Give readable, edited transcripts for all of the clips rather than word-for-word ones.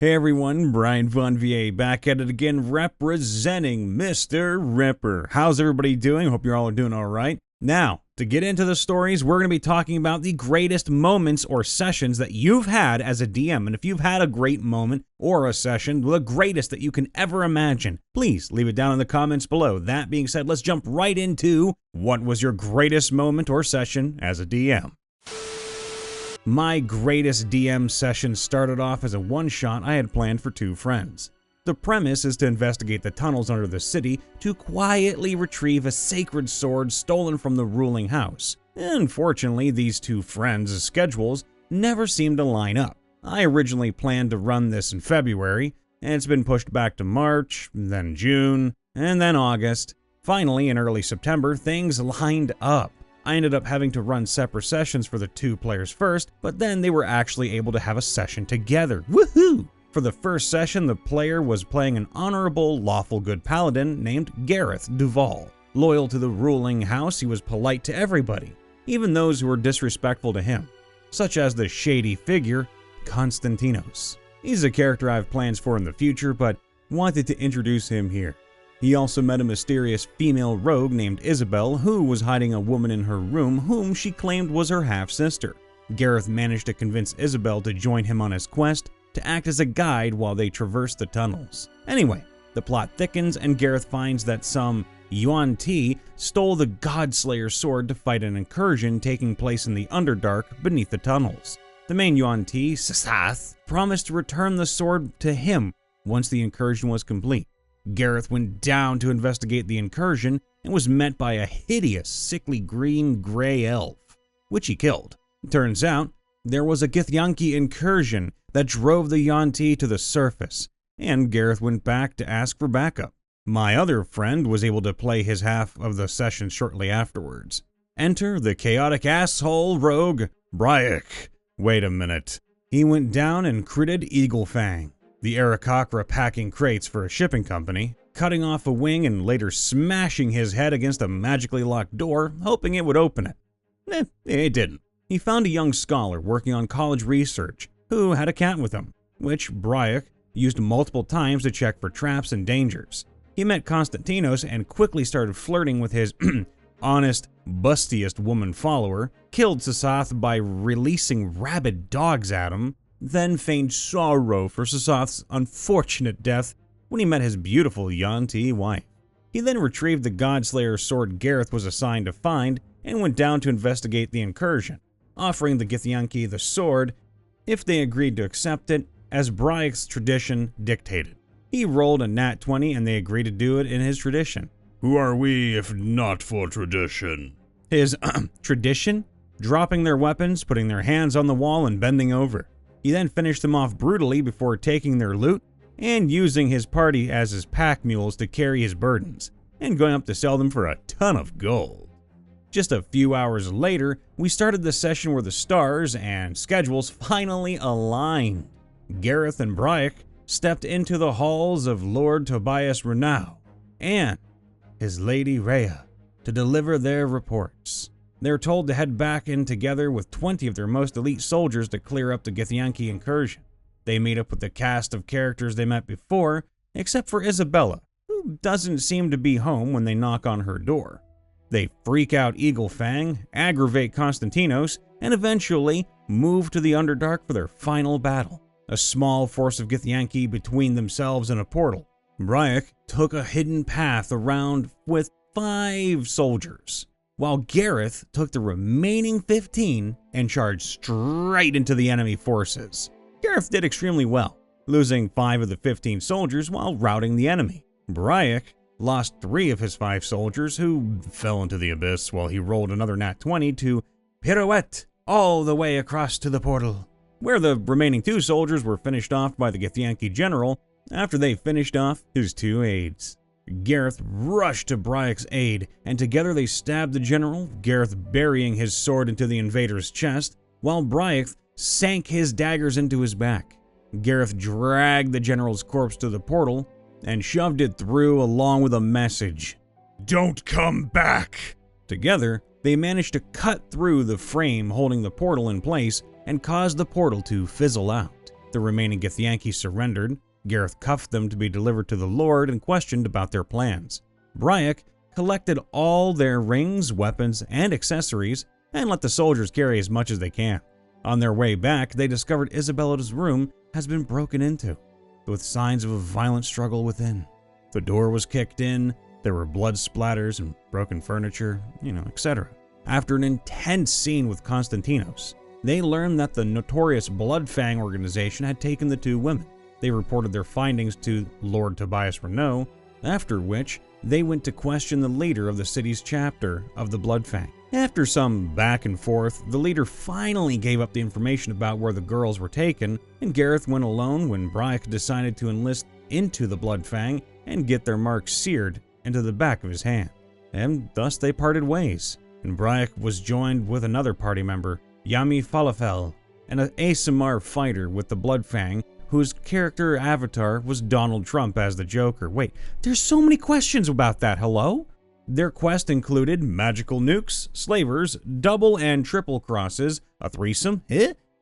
Hey everyone, Brian Von VA back at it again, representing MrRipper. How's everybody doing? Hope you're all doing alright. Now, to get into the stories, we're going to be talking about the greatest moments or sessions that you've had as a DM. And if you've had a great moment or a session, the greatest that you can ever imagine, please leave it down in the comments below. That being said, let's jump right into what was your greatest moment or session as a DM. My greatest DM session started off as a one-shot I had planned for two friends. The premise is to investigate the tunnels under the city to quietly retrieve a sacred sword stolen from the ruling house. Unfortunately, these two friends' schedules never seemed to line up. I originally planned to run this in February, and it's been pushed back to March, then June, and then August. Finally, in early September, things lined up. I ended up having to run separate sessions for the two players first, but then they were actually able to have a session together. Woohoo! For the first session, the player was playing an honorable, lawful good paladin named Gareth Duval. Loyal to the ruling house, he was polite to everybody, even those who were disrespectful to him, such as the shady figure Konstantinos. He's a character I have plans for in the future, but wanted to introduce him here. He also met a mysterious female rogue named Isabel who was hiding a woman in her room whom she claimed was her half-sister. Gareth managed to convince Isabel to join him on his quest to act as a guide while they traversed the tunnels. Anyway, the plot thickens and Gareth finds that some Yuan Ti stole the Godslayer sword to fight an incursion taking place in the Underdark beneath the tunnels. The main Yuan Ti, Sasath, promised to return the sword to him once the incursion was complete. Gareth went down to investigate the incursion and was met by a hideous, sickly green-gray elf, which he killed. Turns out, there was a Githyanki incursion that drove the Yuan Ti to the surface, and Gareth went back to ask for backup. My other friend was able to play his half of the session shortly afterwards. Enter the chaotic asshole rogue, Bryek. Wait a minute. He went down and critted Eaglefang, the Aarakocra packing crates for a shipping company, cutting off a wing and later smashing his head against a magically locked door, hoping it would open it. It didn't. He found a young scholar working on college research who had a cat with him, which Bryek used multiple times to check for traps and dangers. He met Konstantinos and quickly started flirting with his honest, bustiest woman follower, killed Sasath by releasing rabid dogs at him, then feigned sorrow for Sasath's unfortunate death when he met his beautiful Yuan Ti wife. He then retrieved the Godslayer sword Gareth was assigned to find and went down to investigate the incursion, offering the Githyanki the sword if they agreed to accept it, as Bryek's tradition dictated. He rolled a nat 20 and they agreed to do it in his tradition. Who are we if not for tradition? His tradition? Dropping their weapons, putting their hands on the wall, and bending over. He then finished them off brutally before taking their loot and using his party as his pack mules to carry his burdens, and going up to sell them for a ton of gold. Just a few hours later, we started the session where the stars and schedules finally aligned. Gareth and Bryek stepped into the halls of Lord Tobias Renau and his lady Rhea to deliver their reports. They're told to head back in together with 20 of their most elite soldiers to clear up the Githyanki incursion. They meet up with the cast of characters they met before, except for Isabella, who doesn't seem to be home when they knock on her door. They freak out Eaglefang, aggravate Konstantinos, and eventually move to the Underdark for their final battle. A small force of Githyanki between themselves and a portal. Bryek took a hidden path around with 5 soldiers, while Gareth took the remaining 15 and charged straight into the enemy forces. Gareth did extremely well, losing 5 of the 15 soldiers while routing the enemy. Bryek lost 3 of his 5 soldiers who fell into the abyss while he rolled another nat 20 to pirouette all the way across to the portal, where the remaining 2 soldiers were finished off by the Githyanki general after they finished off his 2 aides. Gareth rushed to Bryek's aid, and together they stabbed the general, Gareth burying his sword into the invader's chest, while Bryek sank his daggers into his back. Gareth dragged the general's corpse to the portal and shoved it through along with a message. "Don't come back!" Together, they managed to cut through the frame holding the portal in place and cause the portal to fizzle out. The remaining Githyanki surrendered. Gareth cuffed them to be delivered to the Lord and questioned about their plans. Bryac collected all their rings, weapons, and accessories and let the soldiers carry as much as they can. On their way back, they discovered Isabella's room has been broken into, with signs of a violent struggle within. The door was kicked in, there were blood splatters and broken furniture, etc. After an intense scene with Konstantinos, they learned that the notorious Bloodfang organization had taken the two women. They reported their findings to Lord Tobias Renault, after which they went to question the leader of the city's chapter of the Bloodfang. After some back and forth, the leader finally gave up the information about where the girls were taken, and Gareth went alone when Bryac decided to enlist into the Bloodfang and get their marks seared into the back of his hand. And thus they parted ways, and Bryac was joined with another party member, Yami Falafel, and an ASMR fighter with the Bloodfang, whose character avatar was Donald Trump as the Joker. Wait, there's so many questions about that, hello? Their quest included magical nukes, slavers, double and triple crosses, a threesome,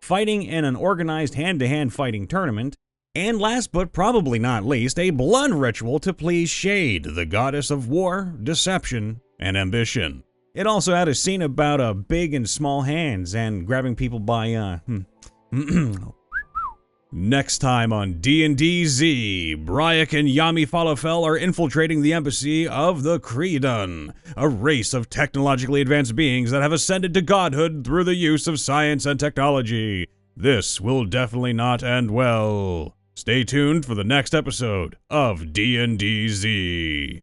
fighting in an organized hand-to-hand fighting tournament, and last but probably not least, a blood ritual to please Shade, the goddess of war, deception, and ambition. It also had a scene about big and small hands and grabbing people by, Next time on D&D Z, Bryac and Yami Falafel are infiltrating the embassy of the Creedon, a race of technologically advanced beings that have ascended to godhood through the use of science and technology. This will definitely not end well. Stay tuned for the next episode of D&D Z.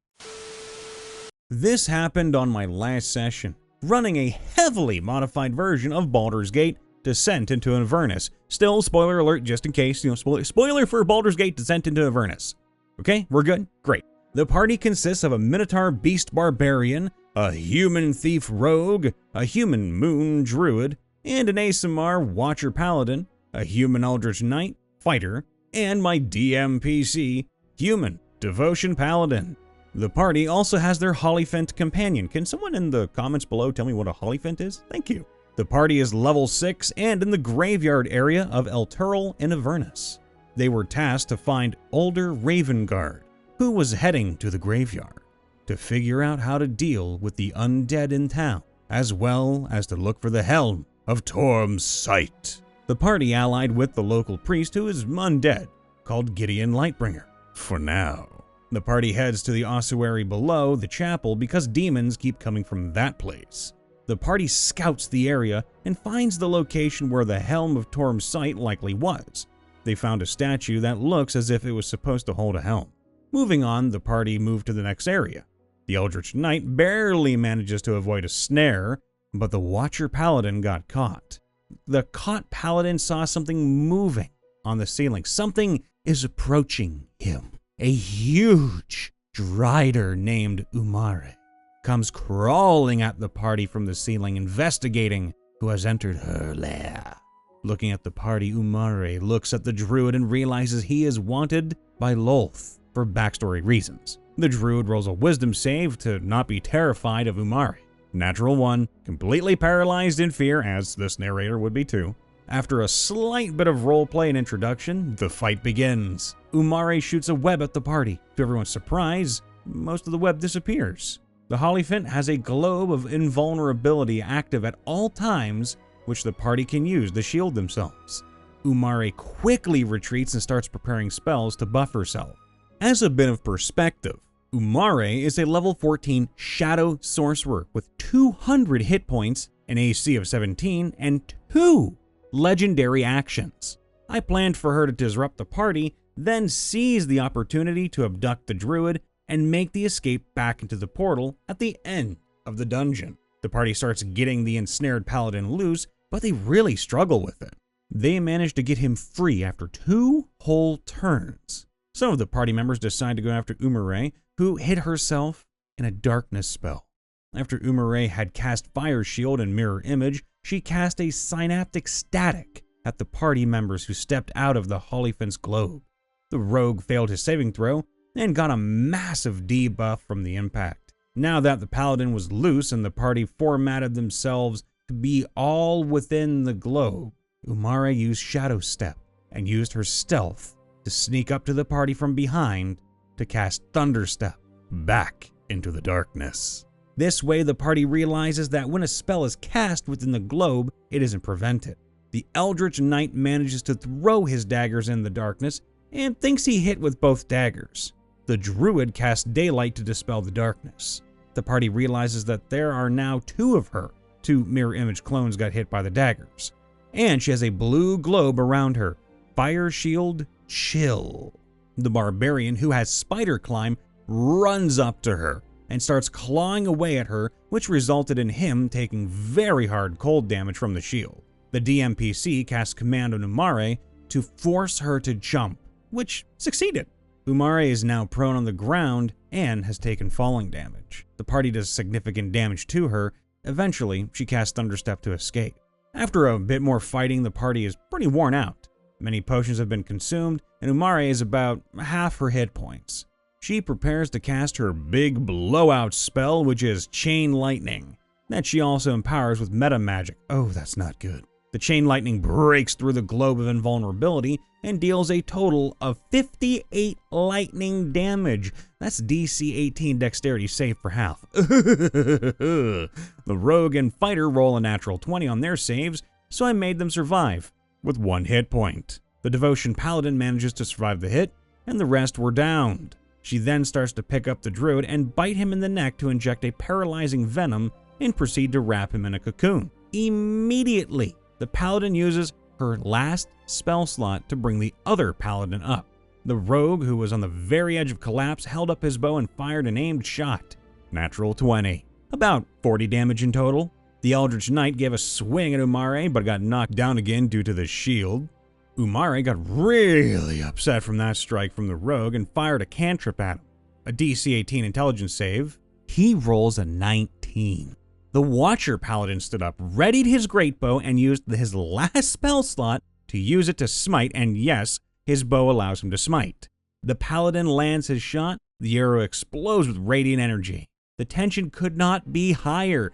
This happened on my last session, running a heavily modified version of Baldur's Gate Descent into Avernus. Still, spoiler alert, just in case, spoiler for Baldur's Gate Descent into Avernus. Okay, we're good? Great. The party consists of a Minotaur Beast Barbarian, a Human Thief Rogue, a Human Moon Druid, and an ASMR Watcher Paladin, a Human Eldritch Knight, Fighter, and my DMPC, Human Devotion Paladin. The party also has their Hollyphant companion. Can someone in the comments below tell me what a Hollyphant is? Thank you. The party is level 6 and in the graveyard area of El Turl in Avernus. They were tasked to find Older Ravenguard, who was heading to the graveyard, to figure out how to deal with the undead in town, as well as to look for the helm of Torm's Sight. The party allied with the local priest who is undead, called Gideon Lightbringer. For now, the party heads to the ossuary below the chapel because demons keep coming from that place. The party scouts the area and finds the location where the helm of Torm's Sight likely was. They found a statue that looks as if it was supposed to hold a helm. Moving on, the party moved to the next area. The Eldritch Knight barely manages to avoid a snare, but the Watcher Paladin got caught. The caught Paladin saw something moving on the ceiling. Something is approaching him. A huge Drider named Umare comes crawling at the party from the ceiling, investigating who has entered her lair. Looking at the party, Umare looks at the druid and realizes he is wanted by Lolth for backstory reasons. The druid rolls a wisdom save to not be terrified of Umare. Natural 1, completely paralyzed in fear, as this narrator would be too. After a slight bit of roleplay and introduction, the fight begins. Umare shoots a web at the party. To everyone's surprise, most of the web disappears. The Hollyphant has a globe of invulnerability active at all times, which the party can use to shield themselves. Umare quickly retreats and starts preparing spells to buff herself. As a bit of perspective, Umare is a level 14 Shadow Sorcerer with 200 hit points, an AC of 17, and 2 legendary actions. I planned for her to disrupt the party, then seize the opportunity to abduct the druid and make the escape back into the portal at the end of the dungeon. The party starts getting the ensnared paladin loose, but they really struggle with it. They manage to get him free after 2 whole turns. Some of the party members decide to go after Umare, who hid herself in a darkness spell. After Umare had cast Fire Shield and Mirror Image, she cast a Synaptic Static at the party members who stepped out of the Hollyphant's globe. The rogue failed his saving throw and got a massive debuff from the impact. Now that the paladin was loose and the party formatted themselves to be all within the globe, Umare used Shadow Step and used her stealth to sneak up to the party from behind to cast Thunderstep back into the darkness. This way, the party realizes that when a spell is cast within the globe, it isn't prevented. The Eldritch Knight manages to throw his daggers in the darkness and thinks he hit with both daggers. The Druid casts Daylight to dispel the darkness. The party realizes that there are now 2 of her. 2 mirror image clones got hit by the daggers. And she has a blue globe around her. Fire Shield Chill. The Barbarian, who has Spider Climb, runs up to her and starts clawing away at her, which resulted in him taking very hard cold damage from the shield. The DMPC casts Command on Umare to force her to jump, which succeeded. Umare is now prone on the ground and has taken falling damage. The party does significant damage to her. Eventually, she casts Thunderstep to escape. After a bit more fighting, the party is pretty worn out. Many potions have been consumed, and Umare is about half her hit points. She prepares to cast her big blowout spell, which is Chain Lightning, that she also empowers with meta magic. Oh, that's not good. The Chain Lightning breaks through the globe of invulnerability and deals a total of 58 lightning damage. That's DC 18 dexterity save for half. The rogue and fighter roll a natural 20 on their saves, so I made them survive with 1 hit point. The Devotion Paladin manages to survive the hit, and the rest were downed. She then starts to pick up the Druid and bite him in the neck to inject a paralyzing venom and proceed to wrap him in a cocoon. Immediately, the Paladin uses her last spell slot to bring the other Paladin up. The Rogue, who was on the very edge of collapse, held up his bow and fired an aimed shot. Natural 20. About 40 damage in total. The Eldritch Knight gave a swing at Umare, but got knocked down again due to the shield. Umare got really upset from that strike from the Rogue and fired a cantrip at him. A DC 18 intelligence save. He rolls a 19. The Watcher Paladin stood up, readied his great bow, and used his last spell slot to use it to smite, and yes, his bow allows him to smite. The Paladin lands his shot, the arrow explodes with radiant energy. The tension could not be higher.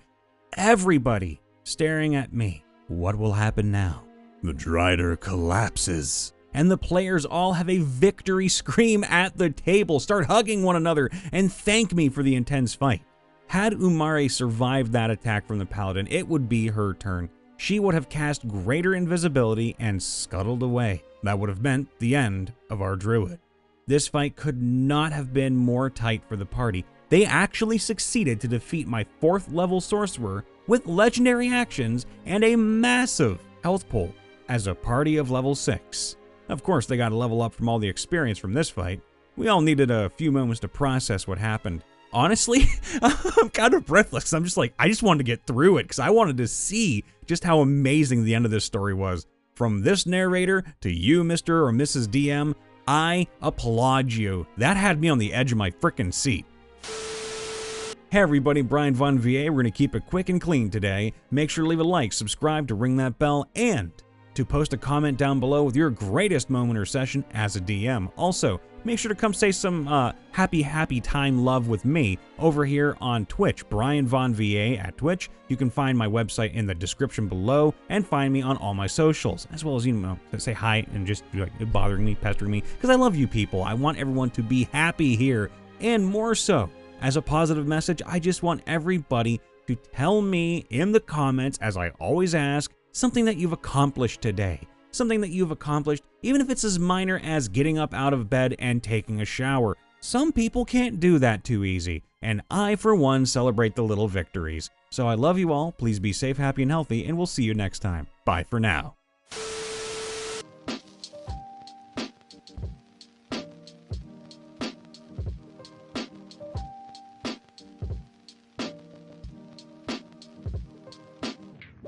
Everybody staring at me. What will happen now? The Drider collapses. And the players all have a victory scream at the table, start hugging one another, and thank me for the intense fight. Had Umare survived that attack from the Paladin, it would be her turn. She would have cast greater invisibility and scuttled away. That would have meant the end of our Druid. This fight could not have been more tight for the party. They actually succeeded to defeat my 4th level sorcerer with legendary actions and a massive health pool as a party of level 6. Of course, they got a level up from all the experience from this fight. We all needed a few moments to process what happened. Honestly, I'm kind of breathless. I'm just like, I just wanted to get through it because I wanted to see just how amazing the end of this story was. From this narrator to you, Mr. or Mrs. DM, I applaud you. That had me on the edge of my frickin' seat. Hey everybody, Brian Von VA. We're going to keep it quick and clean today. Make sure to leave a like, subscribe, to ring that bell, and to post a comment down below with your greatest moment or session as a DM. Also, make sure to come say some happy time love with me over here on Twitch, Brian Von VA at Twitch. You can find my website in the description below and find me on all my socials, as well as, you know, say hi and just like bothering me, pestering me, because I love you people. I want everyone to be happy here, and more so, as a positive message, I just want everybody to tell me in the comments, as I always ask, something that you've accomplished today. Something that you've accomplished, even if it's as minor as getting up out of bed and taking a shower. Some people can't do that too easy, and I, for one, celebrate the little victories. So I love you all, please be safe, happy, and healthy, and we'll see you next time. Bye for now.